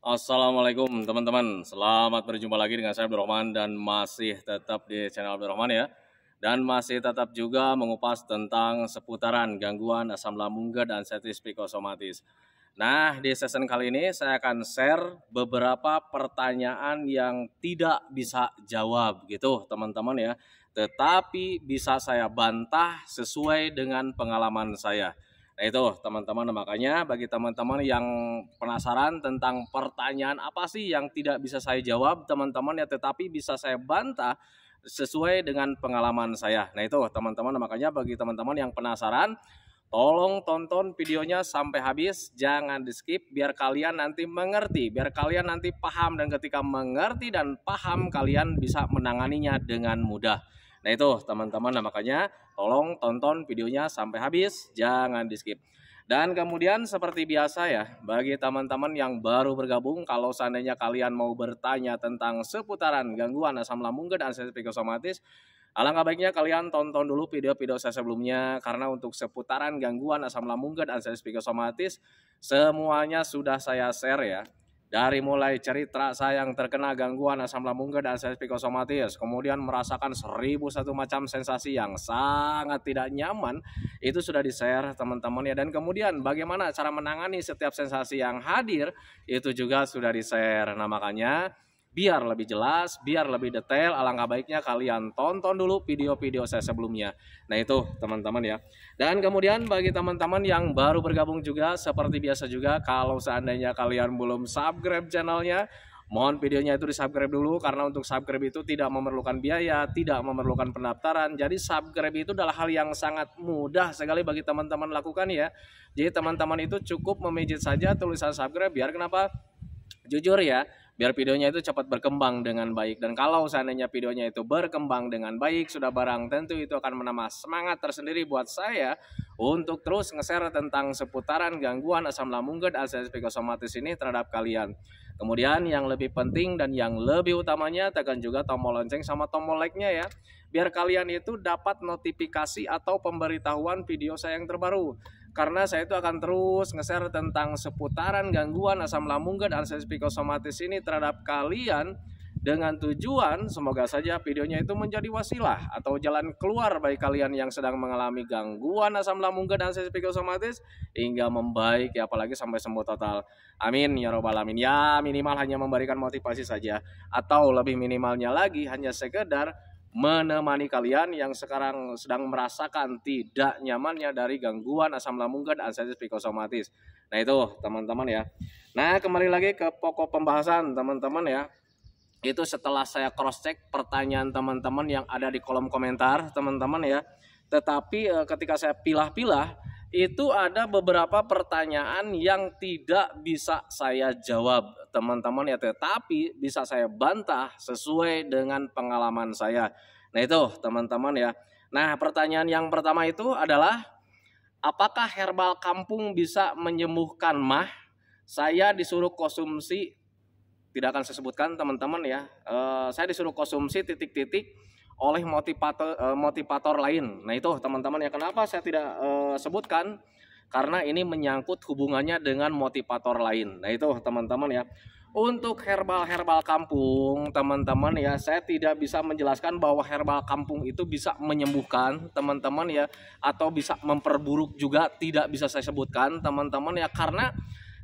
Assalamualaikum teman-teman, selamat berjumpa lagi dengan saya Abdurrahman dan masih tetap di channel Abdurrahman ya. Dan masih tetap juga mengupas tentang seputaran gangguan asam lambung dan anestesi psikosomatis. Nah, di session kali ini saya akan share beberapa pertanyaan yang tidak bisa jawab gitu teman-teman ya. Tetapi bisa saya bantah sesuai dengan pengalaman saya. Nah itu teman-teman, makanya bagi teman-teman yang penasaran tentang pertanyaan apa sih yang tidak bisa saya jawab teman-teman ya, tetapi bisa saya bantah sesuai dengan pengalaman saya. Nah itu teman-teman, makanya bagi teman-teman yang penasaran, tolong tonton videonya sampai habis, jangan di skip biar kalian nanti mengerti, biar kalian nanti paham, dan ketika mengerti dan paham kalian bisa menanganinya dengan mudah. Nah itu teman-teman, makanya tolong tonton videonya sampai habis, jangan di skip. Dan kemudian seperti biasa ya, bagi teman-teman yang baru bergabung, kalau seandainya kalian mau bertanya tentang seputaran gangguan asam lambung dan anestesi psikosomatis, alangkah baiknya kalian tonton dulu video-video saya sebelumnya, karena untuk seputaran gangguan asam lambung dan anestesi psikosomatis semuanya sudah saya share ya. Dari mulai cerita saya yang terkena gangguan asam lambung dan anestesi psikosomatis, kemudian merasakan 1001 macam sensasi yang sangat tidak nyaman, itu sudah di-share teman-teman ya. Dan kemudian bagaimana cara menangani setiap sensasi yang hadir, itu juga sudah di-share. Nah makanya biar lebih jelas, biar lebih detail, alangkah baiknya kalian tonton dulu video-video saya sebelumnya. Nah itu teman-teman ya. Dan kemudian bagi teman-teman yang baru bergabung juga, seperti biasa juga, kalau seandainya kalian belum subscribe channelnya, mohon videonya itu di subscribe dulu, karena untuk subscribe itu tidak memerlukan biaya, tidak memerlukan pendaftaran. Jadi subscribe itu adalah hal yang sangat mudah sekali bagi teman-teman lakukan ya. Jadi teman-teman itu cukup memijit saja tulisan subscribe, biar kenapa? Jujur ya, biar videonya itu cepat berkembang dengan baik. Dan kalau seandainya videonya itu berkembang dengan baik, sudah barang tentu itu akan menambah semangat tersendiri buat saya untuk terus nge-share tentang seputaran gangguan asam lambung dan anestesi psikosomatis ini terhadap kalian. Kemudian yang lebih penting dan yang lebih utamanya, tekan juga tombol lonceng sama tombol like-nya ya, biar kalian itu dapat notifikasi atau pemberitahuan video saya yang terbaru. Karena saya itu akan terus nge-share tentang seputaran gangguan asam lambung dan anestesi psikosomatis ini terhadap kalian, dengan tujuan semoga saja videonya itu menjadi wasilah atau jalan keluar bagi kalian yang sedang mengalami gangguan asam lambung dan anestesi psikosomatis hingga membaik ya, apalagi sampai sembuh total. Amin ya robbal alamin. Ya minimal hanya memberikan motivasi saja, atau lebih minimalnya lagi hanya sekedar menemani kalian yang sekarang sedang merasakan tidak nyamannya dari gangguan asam lambung dan anestesi psikosomatis. Nah itu teman-teman ya. Nah kembali lagi ke pokok pembahasan teman-teman ya. Itu setelah saya cross check pertanyaan teman-teman yang ada di kolom komentar teman-teman ya. Tetapi ketika saya pilah-pilah, itu ada beberapa pertanyaan yang tidak bisa saya jawab teman-teman ya, tetapi bisa saya bantah sesuai dengan pengalaman saya. Nah itu teman-teman ya. Nah pertanyaan yang pertama itu adalah, apakah herbal kampung bisa menyembuhkan MAH? Saya disuruh konsumsi, tidak akan saya sebutkan teman-teman ya. Saya disuruh konsumsi titik-titik oleh motivator lain. Nah itu teman-teman ya, kenapa saya tidak sebutkan? Karena ini menyangkut hubungannya dengan motivator lain. Nah itu teman-teman ya. Untuk herbal kampung teman-teman ya, saya tidak bisa menjelaskan bahwa herbal kampung itu bisa menyembuhkan teman-teman ya, atau bisa memperburuk juga, tidak bisa saya sebutkan teman-teman ya, karena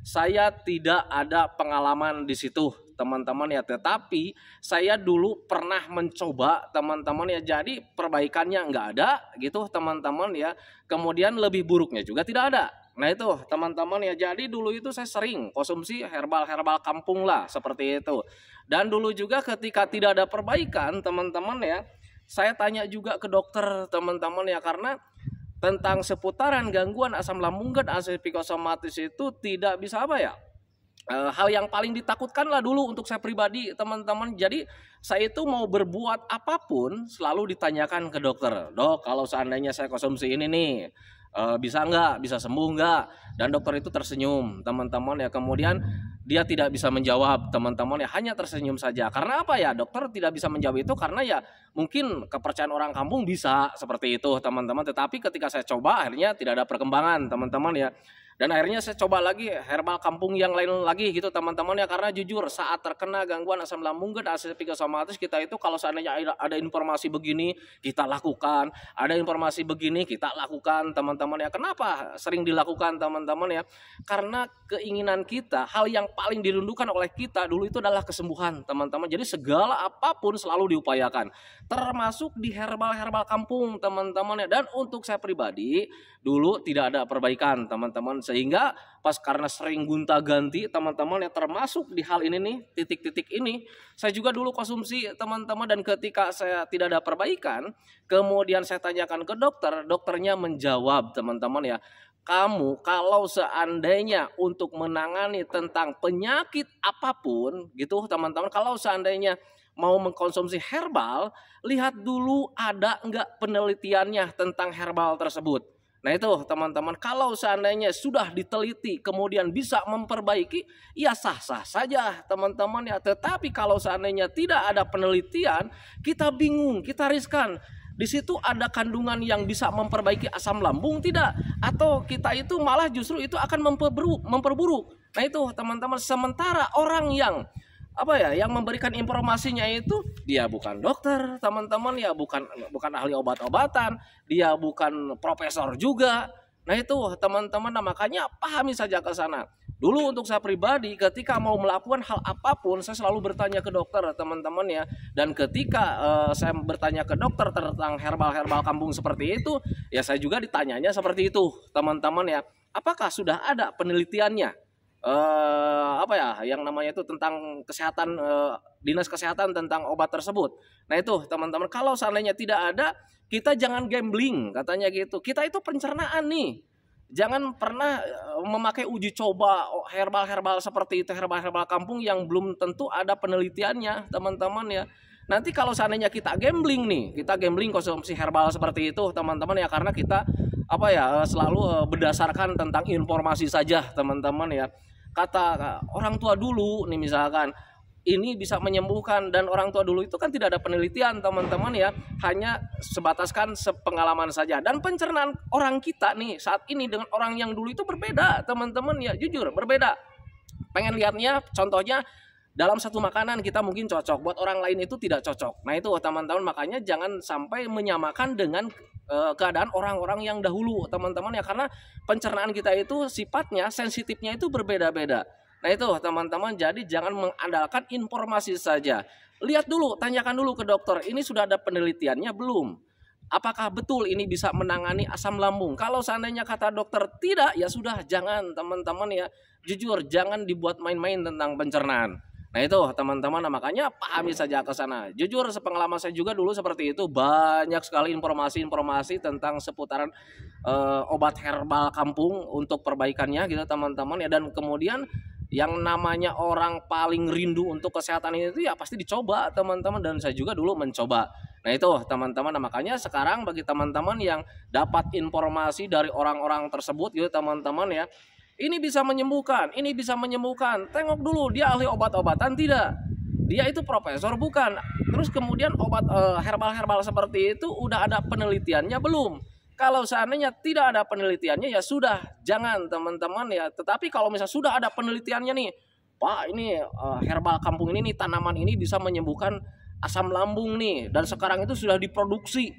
saya tidak ada pengalaman di situ teman-teman ya, tetapi saya dulu pernah mencoba teman-teman ya, jadi perbaikannya nggak ada gitu teman-teman ya, kemudian lebih buruknya juga tidak ada. Nah itu teman-teman ya, jadi dulu itu saya sering konsumsi herbal kampung lah seperti itu. Dan dulu juga ketika tidak ada perbaikan teman-teman ya, saya tanya juga ke dokter teman-teman ya, karena tentang seputaran gangguan asam lambung dan anestesi psikosomatis itu tidak bisa apa ya, hal yang paling ditakutkan lah dulu untuk saya pribadi teman-teman. Jadi saya itu mau berbuat apapun selalu ditanyakan ke dokter, dok kalau seandainya saya konsumsi ini nih, bisa nggak, bisa sembuh nggak? Dan dokter itu tersenyum teman-teman ya, kemudian dia tidak bisa menjawab teman-teman ya, hanya tersenyum saja. Karena apa ya, dokter tidak bisa menjawab itu karena ya mungkin kepercayaan orang kampung bisa seperti itu teman-teman, tetapi ketika saya coba akhirnya tidak ada perkembangan teman-teman ya. Dan akhirnya saya coba lagi herbal kampung yang lain lagi gitu teman-teman ya, karena jujur saat terkena gangguan asam lambung dan asam psikosomatis kita itu kalau seandainya ada informasi begini kita lakukan, ada informasi begini kita lakukan teman-teman ya. Kenapa sering dilakukan teman-teman ya? Karena keinginan kita, hal yang paling dirindukan oleh kita dulu itu adalah kesembuhan teman-teman. Jadi segala apapun selalu diupayakan, termasuk di herbal-herbal kampung teman-teman ya. Dan untuk saya pribadi dulu tidak ada perbaikan teman-teman, sehingga pas karena sering gonta-ganti teman-teman ya, termasuk di hal ini nih, titik-titik ini saya juga dulu konsumsi teman-teman. Dan ketika saya tidak ada perbaikan, kemudian saya tanyakan ke dokter, dokternya menjawab teman-teman ya, kamu kalau seandainya untuk menangani tentang penyakit apapun gitu teman-teman, kalau seandainya mau mengkonsumsi herbal, lihat dulu ada enggak penelitiannya tentang herbal tersebut. Nah itu teman-teman, kalau seandainya sudah diteliti kemudian bisa memperbaiki, ya sah-sah saja teman-teman ya. Tetapi kalau seandainya tidak ada penelitian, kita bingung, kita riskan. Di situ ada kandungan yang bisa memperbaiki asam lambung tidak? Atau kita itu malah justru itu akan memperburuk. Nah itu teman-teman, sementara orang yang yang memberikan informasinya itu dia bukan dokter teman-teman ya, bukan ahli obat-obatan, dia bukan profesor juga. Nah itu teman-teman, nah, makanya pahami saja ke sana. Dulu untuk saya pribadi ketika mau melakukan hal apapun saya selalu bertanya ke dokter teman-teman ya. Dan ketika saya bertanya ke dokter tentang herbal-herbal kampung seperti itu, ya saya juga ditanyanya seperti itu teman-teman ya. Apakah sudah ada penelitiannya? Yang namanya itu tentang kesehatan, dinas kesehatan tentang obat tersebut. Nah itu teman-teman, kalau seandainya tidak ada, kita jangan gambling katanya gitu. Kita itu pencernaan nih, jangan pernah memakai uji coba herbal-herbal seperti itu, herbal-herbal kampung yang belum tentu ada penelitiannya teman-teman ya. Nanti kalau seandainya kita gambling nih, kita gambling konsumsi herbal seperti itu teman-teman ya, karena kita selalu berdasarkan tentang informasi saja teman-teman ya. Kata orang tua dulu nih misalkan ini bisa menyembuhkan, dan orang tua dulu itu kan tidak ada penelitian teman-teman ya, hanya sebataskan sepengalaman saja. Dan pencernaan orang kita nih saat ini dengan orang yang dulu itu berbeda teman-teman ya, jujur berbeda. Pengen lihatnya contohnya, dalam satu makanan kita mungkin cocok, buat orang lain itu tidak cocok. Nah itu teman-teman, makanya jangan sampai menyamakan dengan keadaan orang-orang yang dahulu teman-teman ya, karena pencernaan kita itu sifatnya sensitifnya itu berbeda-beda. Nah itu teman-teman, jadi jangan mengandalkan informasi saja. Lihat dulu, tanyakan dulu ke dokter, ini sudah ada penelitiannya belum? Apakah betul ini bisa menangani asam lambung? Kalau seandainya kata dokter tidak, ya sudah, jangan teman-teman ya. Jujur, jangan dibuat main-main tentang pencernaan. Nah itu teman-teman, makanya pahami saja ke sana. Jujur sepengalaman saya juga dulu seperti itu, banyak sekali informasi-informasi tentang seputaran obat herbal kampung untuk perbaikannya gitu teman-teman ya. Dan kemudian yang namanya orang paling rindu untuk kesehatan itu ya pasti dicoba teman-teman, dan saya juga dulu mencoba. Nah itu teman-teman, makanya sekarang bagi teman-teman yang dapat informasi dari orang-orang tersebut gitu teman-teman ya, ini bisa menyembuhkan, ini bisa menyembuhkan. Tengok dulu dia ahli obat-obatan tidak? Dia itu profesor bukan? Terus kemudian obat herbal-herbal seperti itu udah ada penelitiannya belum? Kalau seandainya tidak ada penelitiannya ya sudah, jangan teman-teman ya. Tetapi kalau misalnya sudah ada penelitiannya nih, Pak ini herbal kampung ini nih, tanaman ini bisa menyembuhkan asam lambung nih, dan sekarang itu sudah diproduksi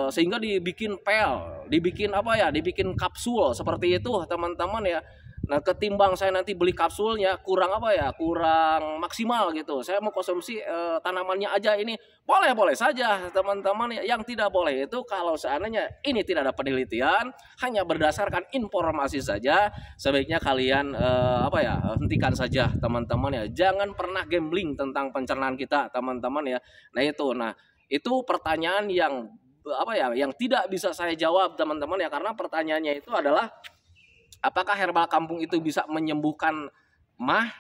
sehingga dibikin pel, dibikin dibikin kapsul seperti itu teman-teman ya. Nah ketimbang saya nanti beli kapsulnya kurang kurang maksimal gitu, saya mau konsumsi tanamannya aja, ini boleh boleh-saja teman-teman ya. Yang tidak boleh itu kalau seandainya ini tidak ada penelitian, hanya berdasarkan informasi saja, sebaiknya kalian hentikan saja teman-teman ya. Jangan pernah gambling tentang pencernaan kita teman-teman ya. Nah itu pertanyaan yang yang tidak bisa saya jawab teman-teman ya, karena pertanyaannya itu adalah apakah herbal kampung itu bisa menyembuhkan mah?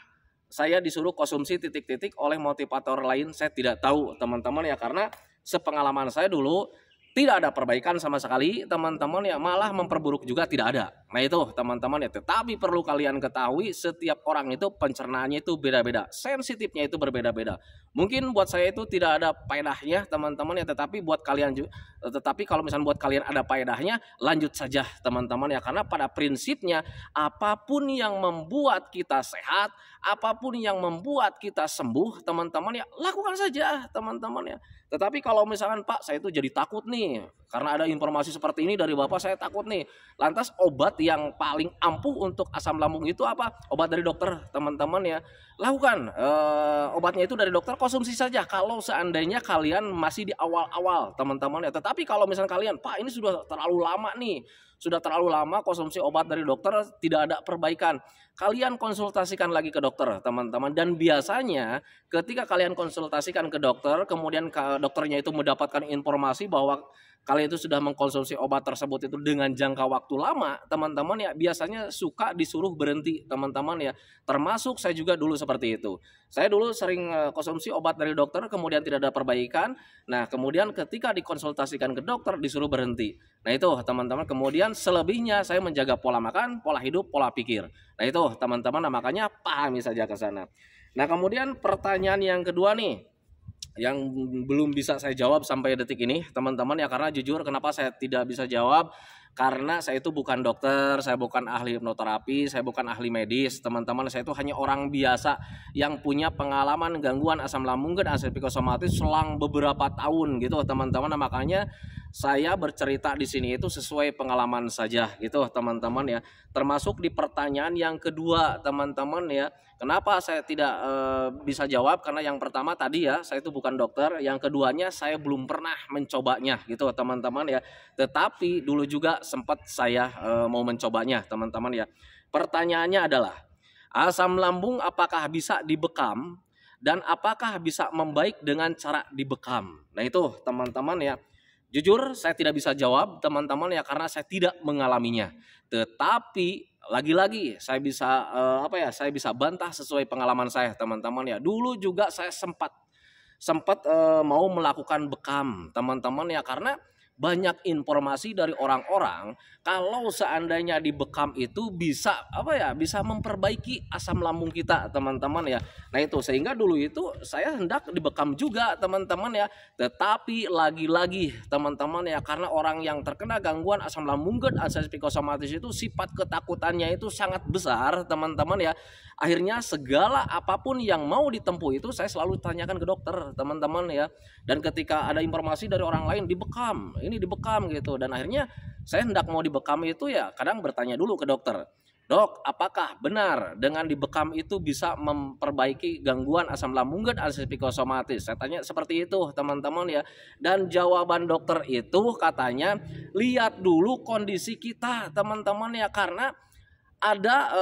Saya disuruh konsumsi titik-titik oleh motivator lain, saya tidak tahu teman-teman ya, karena sepengalaman saya dulu tidak ada perbaikan sama sekali teman-teman ya, malah memperburuk juga tidak ada. Nah itu teman-teman ya, tetapi perlu kalian ketahui setiap orang itu pencernaannya itu beda-beda, sensitifnya itu berbeda-beda. Mungkin buat saya itu tidak ada faedahnya teman-teman ya, tetapi buat kalian tetapi kalau misalnya buat kalian ada faedahnya, lanjut saja teman-teman ya, karena pada prinsipnya apapun yang membuat kita sehat, apapun yang membuat kita sembuh teman-teman ya, lakukan saja teman-teman ya. Tetapi kalau misalkan Pak saya itu jadi takut nih karena ada informasi seperti ini dari Bapak, saya takut nih. Lantas obat yang paling ampuh untuk asam lambung itu apa? Obat dari dokter teman-teman ya. Lakukan obatnya itu dari dokter, konsumsi saja kalau seandainya kalian masih di awal-awal teman-teman ya. Tetapi kalau misalnya kalian Pak ini sudah terlalu lama nih, sudah terlalu lama konsumsi obat dari dokter tidak ada perbaikan, kalian konsultasikan lagi ke dokter teman-teman. Dan biasanya ketika kalian konsultasikan ke dokter, kemudian dokternya itu mendapatkan informasi bahwa kalian itu sudah mengkonsumsi obat tersebut itu dengan jangka waktu lama, teman-teman ya, biasanya suka disuruh berhenti teman-teman ya. Termasuk saya juga dulu seperti itu. Saya dulu sering konsumsi obat dari dokter kemudian tidak ada perbaikan. Nah kemudian ketika dikonsultasikan ke dokter disuruh berhenti. Nah itu teman-teman, kemudian selebihnya saya menjaga pola makan, pola hidup, pola pikir. Nah itu teman-teman, nah, makanya pahami saja ke sana. Nah kemudian pertanyaan yang kedua nih, yang belum bisa saya jawab sampai detik ini teman-teman ya, karena jujur kenapa saya tidak bisa jawab, karena saya itu bukan dokter, saya bukan ahli hipnoterapi, saya bukan ahli medis teman-teman. Saya itu hanya orang biasa yang punya pengalaman gangguan asam lambung dan asam psikosomatis selang beberapa tahun gitu teman-teman. Nah, makanya saya bercerita di sini itu sesuai pengalaman saja gitu teman-teman ya. Termasuk di pertanyaan yang kedua teman-teman ya, kenapa saya tidak bisa jawab, karena yang pertama tadi ya saya itu bukan dokter, yang keduanya saya belum pernah mencobanya gitu teman-teman ya. Tetapi dulu juga sempat saya mau mencobanya teman-teman ya. Pertanyaannya adalah, asam lambung apakah bisa dibekam dan apakah bisa membaik dengan cara dibekam? Nah itu teman-teman ya, jujur saya tidak bisa jawab teman-teman ya, karena saya tidak mengalaminya. Tetapi lagi-lagi saya bisa saya bisa bantah sesuai pengalaman saya teman-teman ya. Dulu juga saya sempat mau melakukan bekam teman-teman ya, karena banyak informasi dari orang-orang kalau seandainya dibekam itu bisa bisa memperbaiki asam lambung kita teman-teman ya. Nah itu sehingga dulu itu saya hendak dibekam juga teman-teman ya. Tetapi lagi-lagi teman-teman ya, karena orang yang terkena gangguan asam lambung dan asam psikosomatis itu sifat ketakutannya itu sangat besar teman-teman ya. Akhirnya segala apapun yang mau ditempuh itu saya selalu tanyakan ke dokter teman-teman ya. Dan ketika ada informasi dari orang lain dibekam, ini dibekam gitu, dan akhirnya saya hendak mau dibekam itu ya kadang bertanya dulu ke dokter, dok apakah benar dengan dibekam itu bisa memperbaiki gangguan asam lambung dan asam psikosomatis? Saya tanya seperti itu teman-teman ya. Dan jawaban dokter itu katanya, lihat dulu kondisi kita teman-teman ya, karena ada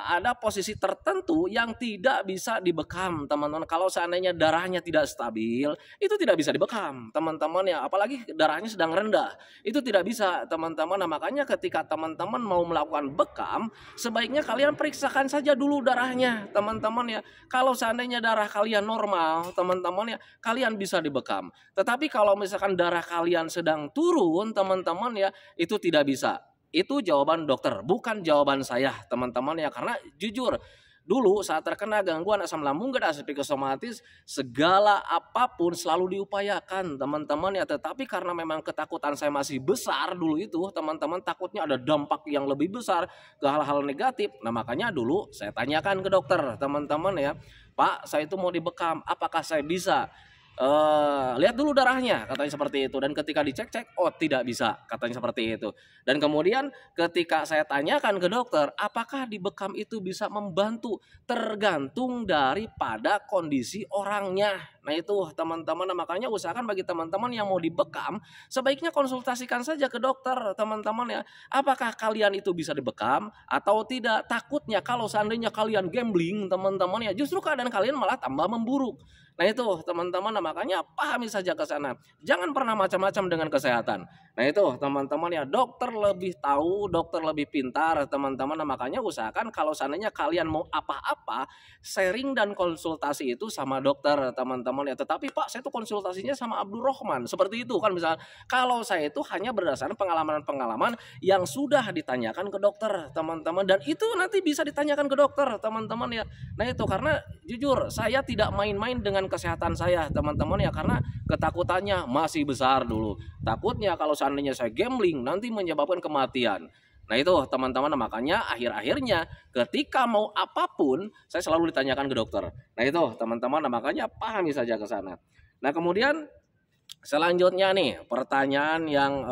ada posisi tertentu yang tidak bisa dibekam teman-teman. Kalau seandainya darahnya tidak stabil, itu tidak bisa dibekam teman-teman ya, apalagi darahnya sedang rendah, itu tidak bisa teman-teman. Nah makanya ketika teman-teman mau melakukan bekam, sebaiknya kalian periksakan saja dulu darahnya teman-teman ya. Kalau seandainya darah kalian normal teman-teman ya, kalian bisa dibekam. Tetapi kalau misalkan darah kalian sedang turun teman-teman ya, itu tidak bisa. Itu jawaban dokter, bukan jawaban saya teman-teman ya. Karena jujur dulu saat terkena gangguan asam lambung dan asam psikosomatis, segala apapun selalu diupayakan teman-teman ya. Tetapi karena memang ketakutan saya masih besar dulu itu teman-teman, takutnya ada dampak yang lebih besar ke hal-hal negatif. Nah makanya dulu saya tanyakan ke dokter teman-teman ya, Pak saya itu mau dibekam, apakah saya bisa? Lihat dulu darahnya katanya seperti itu. Dan ketika dicek-cek, oh tidak bisa katanya seperti itu. Dan kemudian ketika saya tanyakan ke dokter, apakah dibekam itu bisa membantu? Tergantung daripada kondisi orangnya. Nah itu teman-teman, nah, makanya usahakan bagi teman-teman yang mau dibekam, sebaiknya konsultasikan saja ke dokter teman-teman ya. Apakah kalian itu bisa dibekam atau tidak? Takutnya kalau seandainya kalian gambling teman-teman ya, justru keadaan kalian malah tambah memburuk. Nah itu teman-teman, nah, makanya pahami saja ke sana. Jangan pernah macam-macam dengan kesehatan. Nah itu teman-teman ya, dokter lebih tahu, dokter lebih pintar teman-teman. Nah makanya usahakan kalau seandainya kalian mau apa-apa, sharing dan konsultasi itu sama dokter teman-teman teman-teman ya. Tetapi Pak, saya tuh konsultasinya sama Abdurrahman. Seperti itu kan misalnya. Kalau saya itu hanya berdasarkan pengalaman-pengalaman yang sudah ditanyakan ke dokter, teman-teman, dan itu nanti bisa ditanyakan ke dokter, teman-teman ya. Nah itu karena jujur saya tidak main-main dengan kesehatan saya, teman-teman ya, karena ketakutannya masih besar dulu. Takutnya kalau seandainya saya gambling nanti menyebabkan kematian. Nah itu teman-teman, makanya akhir-akhirnya ketika mau apapun saya selalu ditanyakan ke dokter. Nah itu teman-teman, makanya pahami saja ke sana. Nah kemudian selanjutnya nih pertanyaan yang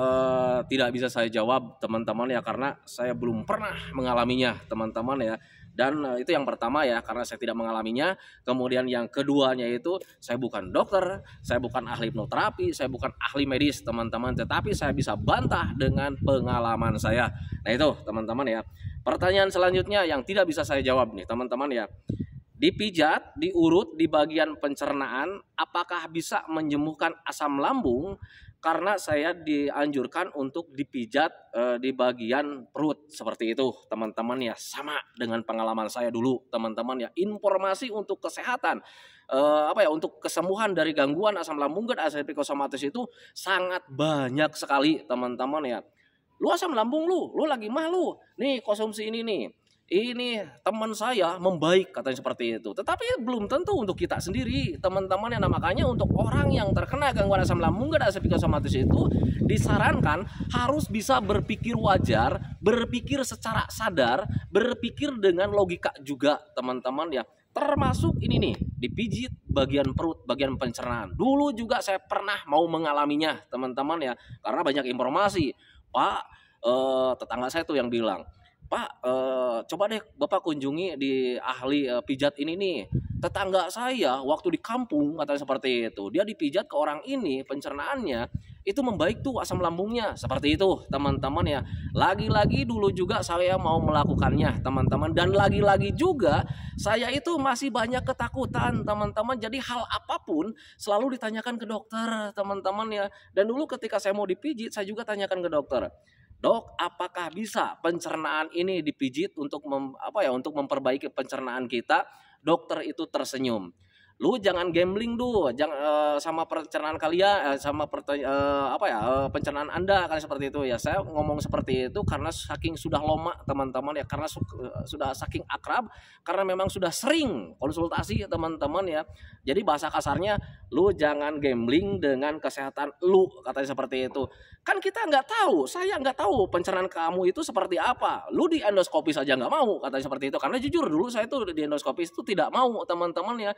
tidak bisa saya jawab teman-teman ya, karena saya belum pernah mengalaminya teman-teman ya. Dan itu yang pertama ya, karena saya tidak mengalaminya. Kemudian yang keduanya itu saya bukan dokter, saya bukan ahli hipnoterapi, saya bukan ahli medis teman-teman, tetapi saya bisa bantah dengan pengalaman saya. Nah itu teman-teman ya. Pertanyaan selanjutnya yang tidak bisa saya jawab nih teman-teman ya. Dipijat, diurut di bagian pencernaan, apakah bisa menyembuhkan asam lambung? Karena saya dianjurkan untuk dipijat di bagian perut seperti itu teman-teman ya, sama dengan pengalaman saya dulu teman-teman ya. Informasi untuk kesehatan untuk kesembuhan dari gangguan asam lambung dan asam psikosomatis itu sangat banyak sekali teman-teman ya. Lu asam lambung lu lagi mah lu, nih konsumsi ini nih. Ini teman saya membaik katanya seperti itu. Tetapi belum tentu untuk kita sendiri teman-teman ya. Nah, makanya untuk orang yang terkena gangguan asam lambung dan asam psikosomatis itu disarankan harus bisa berpikir wajar, berpikir secara sadar, berpikir dengan logika juga teman-teman ya. Termasuk ini nih, dipijit bagian perut, bagian pencernaan. Dulu juga saya pernah mau mengalaminya teman-teman ya, karena banyak informasi. Pak, tetangga saya tuh yang bilang, Pak, coba deh Bapak kunjungi di ahli pijat ini nih. Tetangga saya waktu di kampung katanya seperti itu. Dia dipijat ke orang ini, pencernaannya itu membaik tuh asam lambungnya. Seperti itu teman-teman ya. Lagi-lagi dulu juga saya mau melakukannya teman-teman. Dan lagi-lagi juga saya itu masih banyak ketakutan teman-teman. Jadi hal apapun selalu ditanyakan ke dokter teman-teman ya. Dan dulu ketika saya mau dipijit saya juga tanyakan ke dokter. Dok, apakah bisa pencernaan ini dipijit untuk untuk memperbaiki pencernaan kita? Dokter itu tersenyum. Lu jangan gambling dulu, jangan sama pencernaan kalian, sama pencernaan Anda kan seperti itu ya. Saya ngomong seperti itu karena saking sudah lama teman-teman ya, karena sudah saking akrab, karena memang sudah sering konsultasi teman-teman ya. Jadi bahasa kasarnya, lu jangan gambling dengan kesehatan lu katanya seperti itu. Kan kita nggak tahu, saya nggak tahu pencernaan kamu itu seperti apa. Lu di endoskopi saja nggak mau katanya seperti itu. Karena jujur dulu saya tuh di endoskopi itu tidak mau teman-teman ya.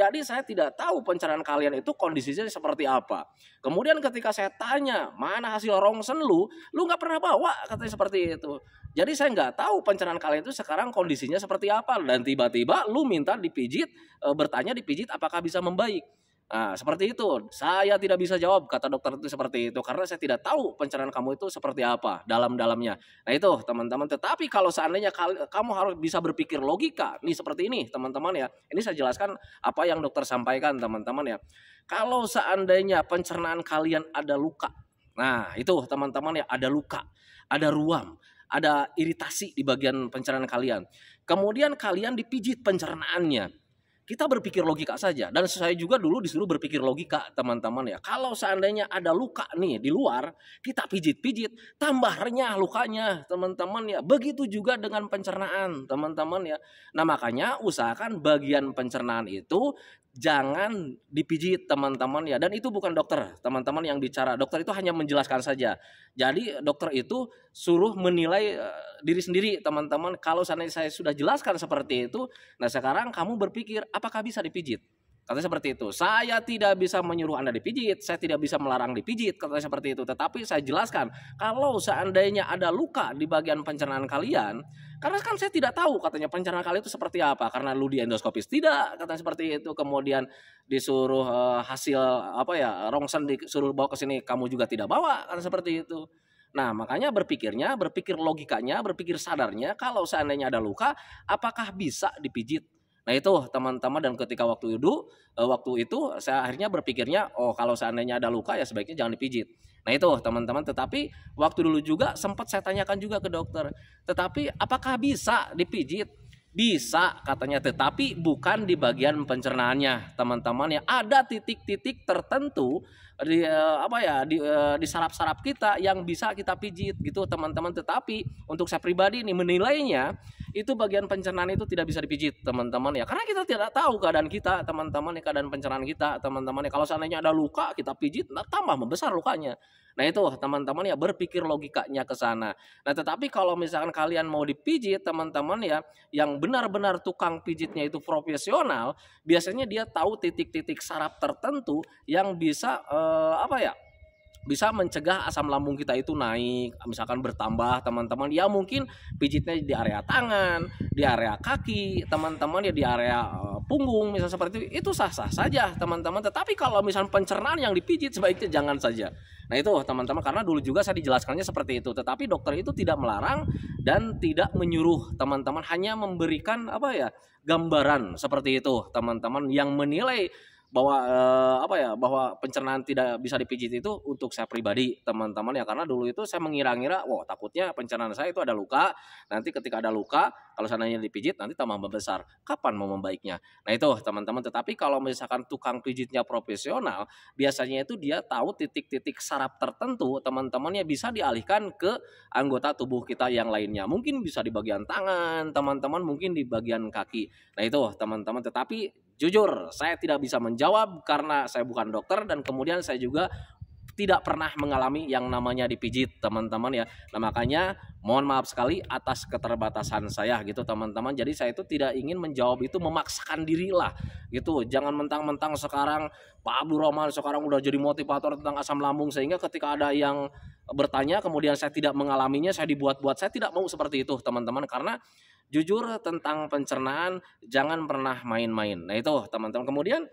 Jadi saya tidak tahu pencernaan kalian itu kondisinya seperti apa. Kemudian ketika saya tanya mana hasil rongsen lu nggak pernah bawa katanya seperti itu. Jadi saya nggak tahu pencernaan kalian itu sekarang kondisinya seperti apa. Dan tiba-tiba lu minta dipijit, bertanya dipijit apakah bisa membaik. Nah, seperti itu. Saya tidak bisa jawab kata dokter itu seperti itu karena saya tidak tahu pencernaan kamu itu seperti apa dalam-dalamnya. Nah, itu teman-teman. Tetapi kalau seandainya kamu harus bisa berpikir logika, nih seperti ini teman-teman ya. Ini saya jelaskan apa yang dokter sampaikan teman-teman ya. Kalau seandainya pencernaan kalian ada luka. Nah, itu teman-teman ya, ada luka, ada ruam, ada iritasi di bagian pencernaan kalian. Kemudian kalian dipijit pencernaannya. Kita berpikir logika saja. Dan saya juga dulu disuruh berpikir logika teman-teman ya. Kalau seandainya ada luka nih di luar, kita pijit-pijit, tambah renyah lukanya teman-teman ya. Begitu juga dengan pencernaan teman-teman ya. Nah makanya usahakan bagian pencernaan itu jangan dipijit teman-teman ya. Dan itu bukan dokter teman-teman yang bicara. Dokter itu hanya menjelaskan saja. Jadi dokter itu suruh menilai diri sendiri teman-teman. Kalau seandainya saya sudah jelaskan seperti itu, nah sekarang kamu berpikir apakah bisa dipijit? Katanya seperti itu. Saya tidak bisa menyuruh Anda dipijit, saya tidak bisa melarang dipijit, katanya seperti itu. Tetapi saya jelaskan, kalau seandainya ada luka di bagian pencernaan kalian, karena kan saya tidak tahu katanya pencernaan kalian itu seperti apa, karena lu di endoskopis tidak, katanya seperti itu. Kemudian disuruh hasil rongsen disuruh bawa ke sini, kamu juga tidak bawa, kan seperti itu. Nah makanya berpikir logikanya, berpikir sadarnya, kalau seandainya ada luka, apakah bisa dipijit? Nah itu teman-teman, dan ketika waktu itu saya akhirnya berpikirnya, oh kalau seandainya ada luka ya sebaiknya jangan dipijit. Nah itu teman-teman, tetapi waktu dulu juga sempat saya tanyakan juga ke dokter, tetapi apakah bisa dipijit? Bisa katanya, tetapi bukan di bagian pencernaannya, teman-teman ya. Ada titik-titik tertentu di apa ya di saraf-saraf kita yang bisa kita pijit gitu, teman-teman. Tetapi untuk saya pribadi nih menilainya itu bagian pencernaan itu tidak bisa dipijit, teman-teman ya. Karena kita tidak tahu keadaan kita, teman-teman ya, keadaan pencernaan kita, teman-teman ya. Kalau seandainya ada luka kita pijit, nah tambah membesar lukanya. Nah itu teman-teman ya, berpikir logikanya ke sana. Nah tetapi kalau misalkan kalian mau dipijit teman-teman ya, yang benar-benar tukang pijitnya itu profesional, biasanya dia tahu titik-titik saraf tertentu yang bisa apa ya, bisa mencegah asam lambung kita itu naik, misalkan bertambah teman-teman ya. Mungkin pijitnya di area tangan, di area kaki teman-teman ya, di area punggung misal seperti itu sah-sah saja teman-teman. Tetapi kalau misalnya pencernaan yang dipijit sebaiknya jangan saja. Nah itu teman-teman, karena dulu juga saya dijelaskannya seperti itu. Tetapi dokter itu tidak melarang dan tidak menyuruh teman-teman, hanya memberikan apa ya, gambaran seperti itu teman-teman. Yang menilai bahwa apa ya, bahwa pencernaan tidak bisa dipijit itu untuk saya pribadi teman-teman ya. Karena dulu itu saya mengira-ngira, wah takutnya pencernaan saya itu ada luka, nanti ketika ada luka kalau seandainya dipijit nanti tambah membesar, kapan mau membaiknya. Nah itu teman-teman. Tetapi kalau misalkan tukang pijitnya profesional, biasanya itu dia tahu titik-titik saraf tertentu teman-teman ya, bisa dialihkan ke anggota tubuh kita yang lainnya. Mungkin bisa di bagian tangan teman-teman, mungkin di bagian kaki. Nah itu teman-teman. Tetapi jujur, saya tidak bisa menjawab karena saya bukan dokter, dan kemudian saya juga tidak pernah mengalami yang namanya dipijit teman-teman ya. Nah makanya mohon maaf sekali atas keterbatasan saya gitu teman-teman. Jadi saya itu tidak ingin menjawab itu memaksakan diri lah gitu. Jangan mentang-mentang sekarang Pak Abdul Rahman sekarang udah jadi motivator tentang asam lambung, sehingga ketika ada yang bertanya kemudian saya tidak mengalaminya, saya dibuat-buat. Saya tidak mau seperti itu teman-teman, karena jujur tentang pencernaan jangan pernah main-main. Nah itu teman-teman. Kemudian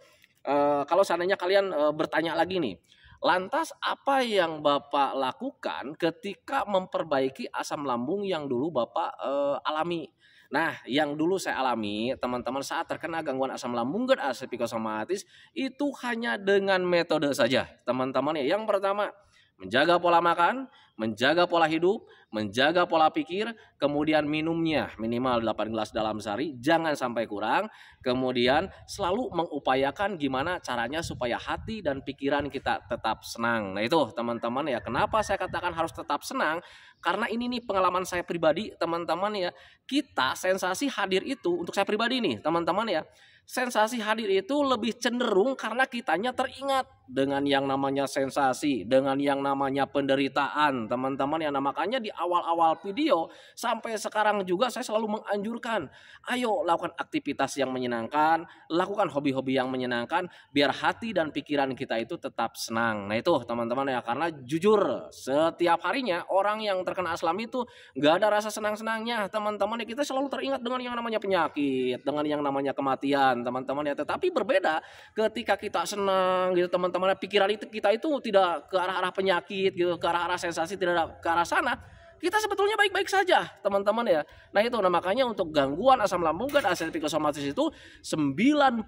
kalau seandainya kalian bertanya lagi nih, lantas apa yang Bapak lakukan ketika memperbaiki asam lambung yang dulu Bapak alami? Nah, yang dulu saya alami, teman-teman, saat terkena gangguan asam lambung dan asam psikosomatis itu hanya dengan metode saja, teman-teman ya. Yang pertama, menjaga pola makan, menjaga pola hidup, menjaga pola pikir, kemudian minumnya minimal 8 gelas dalam sehari, jangan sampai kurang. Kemudian selalu mengupayakan gimana caranya supaya hati dan pikiran kita tetap senang. Nah itu teman-teman ya, kenapa saya katakan harus tetap senang? Karena ini nih pengalaman saya pribadi teman-teman ya. Kita sensasi hadir itu, untuk saya pribadi nih teman-teman ya, sensasi hadir itu lebih cenderung karena kitanya teringat dengan yang namanya sensasi, dengan yang namanya penderitaan teman-teman ya. Nah makanya di awal-awal video sampai sekarang juga saya selalu menganjurkan, ayo lakukan aktivitas yang menyenangkan, lakukan hobi-hobi yang menyenangkan, biar hati dan pikiran kita itu tetap senang. Nah itu teman-teman ya, karena jujur setiap harinya orang yang terkena asam itu nggak ada rasa senang-senangnya teman-teman ya. Kita selalu teringat dengan yang namanya penyakit, dengan yang namanya kematian teman-teman ya. Tetapi berbeda ketika kita senang gitu teman-teman, pikiran kita itu tidak ke arah-arah penyakit gitu, ke arah-arah sensasi, tidak ke arah sana. Kita sebetulnya baik-baik saja teman-teman ya. Nah itu, nah makanya untuk gangguan asam lambung dan asam psikosomatis itu 99%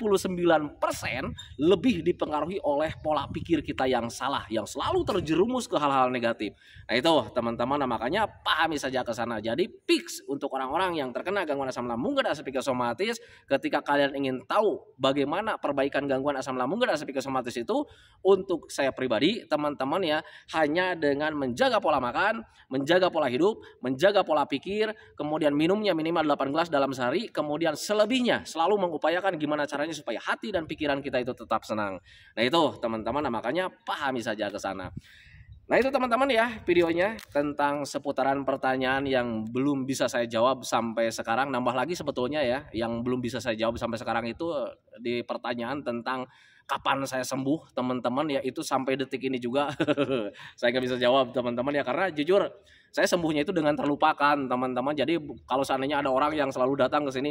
lebih dipengaruhi oleh pola pikir kita yang salah, yang selalu terjerumus ke hal-hal negatif. Nah itu teman-teman, nah makanya pahami saja ke sana. Jadi fix untuk orang-orang yang terkena gangguan asam lambung dan asam psikosomatis, ketika kalian ingin tahu bagaimana perbaikan gangguan asam lambung dan asam psikosomatis itu, untuk saya pribadi teman-teman ya, hanya dengan menjaga pola makan, menjaga pola hidup, menjaga pola pikir, kemudian minumnya minimal 8 gelas dalam sehari, kemudian selebihnya selalu mengupayakan gimana caranya supaya hati dan pikiran kita itu tetap senang. Nah itu teman-teman, nah makanya pahami saja ke sana. Nah itu teman-teman ya, videonya tentang seputaran pertanyaan yang belum bisa saya jawab sampai sekarang. Nambah lagi sebetulnya ya, yang belum bisa saya jawab sampai sekarang itu di pertanyaan tentang kapan saya sembuh teman-teman ya, itu sampai detik ini juga saya nggak bisa jawab teman-teman ya, karena jujur saya sembuhnya itu dengan terlupakan teman-teman. Jadi kalau seandainya ada orang yang selalu datang ke sini,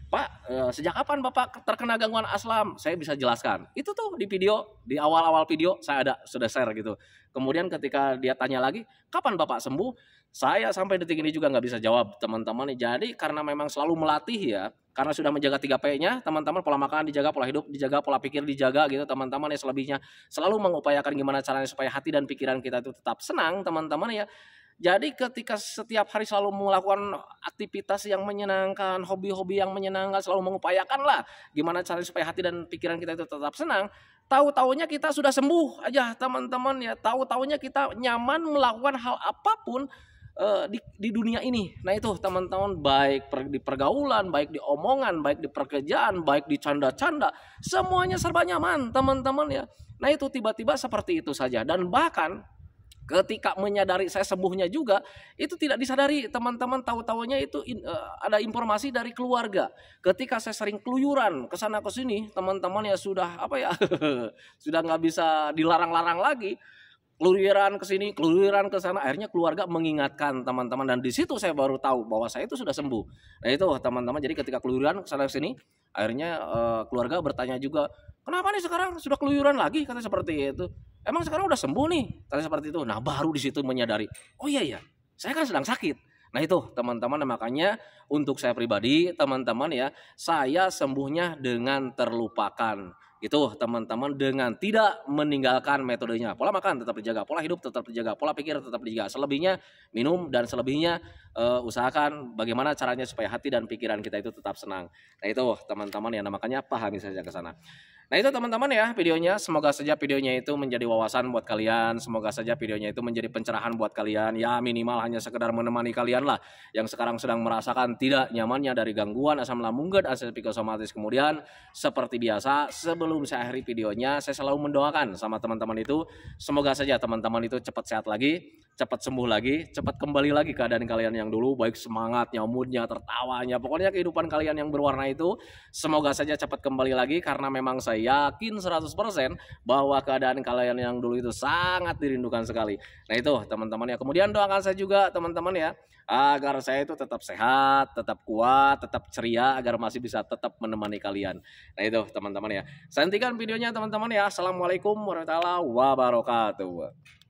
Pak, sejak kapan Bapak terkena gangguan asam? Saya bisa jelaskan. Itu tuh di video, di awal-awal video saya sudah share gitu. Kemudian ketika dia tanya lagi, kapan Bapak sembuh? Saya sampai detik ini juga nggak bisa jawab teman-teman. Jadi karena memang selalu melatih ya, karena sudah menjaga 3P-nya teman-teman, pola makan dijaga, pola hidup dijaga, pola pikir dijaga gitu teman-teman ya. Selebihnya selalu mengupayakan gimana caranya supaya hati dan pikiran kita itu tetap senang teman-teman ya. Jadi ketika setiap hari selalu melakukan aktivitas yang menyenangkan, hobi-hobi yang menyenangkan, selalu mengupayakan lah gimana caranya supaya hati dan pikiran kita itu tetap senang. Tahu-taunya kita sudah sembuh aja teman-teman ya. Tahu-taunya kita nyaman melakukan hal apapun di dunia ini. Nah itu teman-teman, baik di pergaulan, baik di omongan, baik di pekerjaan, baik di canda-canda, semuanya serba nyaman teman-teman ya. Nah itu tiba-tiba seperti itu saja. Dan bahkan ketika menyadari saya sembuhnya juga, itu tidak disadari teman-teman, tahu-taunya itu ada informasi dari keluarga. Ketika saya sering keluyuran ke sana ke sini, teman-teman ya sudah apa ya, sudah nggak bisa dilarang-larang lagi. Keluyuran ke sini, keluyuran ke sana, akhirnya keluarga mengingatkan teman-teman, dan di situ saya baru tahu bahwa saya itu sudah sembuh. Nah itu teman-teman, jadi ketika keluyuran ke sana ke sini, akhirnya keluarga bertanya juga, kenapa nih sekarang sudah keluyuran lagi, kata seperti itu. Emang sekarang udah sembuh nih, kata seperti itu. Nah baru di situ menyadari, oh iya ya, saya kan sedang sakit. Nah itu teman-teman, makanya untuk saya pribadi teman-teman ya, saya sembuhnya dengan terlupakan. Gitu teman-teman, dengan tidak meninggalkan metodenya. Pola makan tetap dijaga, pola hidup tetap dijaga, pola pikir tetap dijaga. Selebihnya minum, dan selebihnya usahakan bagaimana caranya supaya hati dan pikiran kita itu tetap senang. Nah itu teman-teman ya, makanya pahami saja ke sana. Nah itu teman-teman ya videonya, semoga saja videonya itu menjadi wawasan buat kalian, semoga saja videonya itu menjadi pencerahan buat kalian, ya minimal hanya sekedar menemani kalian lah yang sekarang sedang merasakan tidak nyamannya dari gangguan asam lambung dan aktivitas psikosomatis. Kemudian seperti biasa, sebelum saya akhiri videonya, saya selalu mendoakan sama teman-teman itu, semoga saja teman-teman itu cepat sehat lagi, cepat sembuh lagi, cepat kembali lagi keadaan kalian yang dulu, baik semangatnya, moodnya, tertawanya, pokoknya kehidupan kalian yang berwarna itu semoga saja cepat kembali lagi, karena memang saya yakin 100% bahwa keadaan kalian yang dulu itu sangat dirindukan sekali. Nah itu teman-teman ya, kemudian doakan saya juga teman-teman ya, agar saya itu tetap sehat, tetap kuat, tetap ceria, agar masih bisa tetap menemani kalian. Nah itu teman-teman ya, saya hentikan videonya teman-teman ya. Assalamualaikum warahmatullahi wabarakatuh.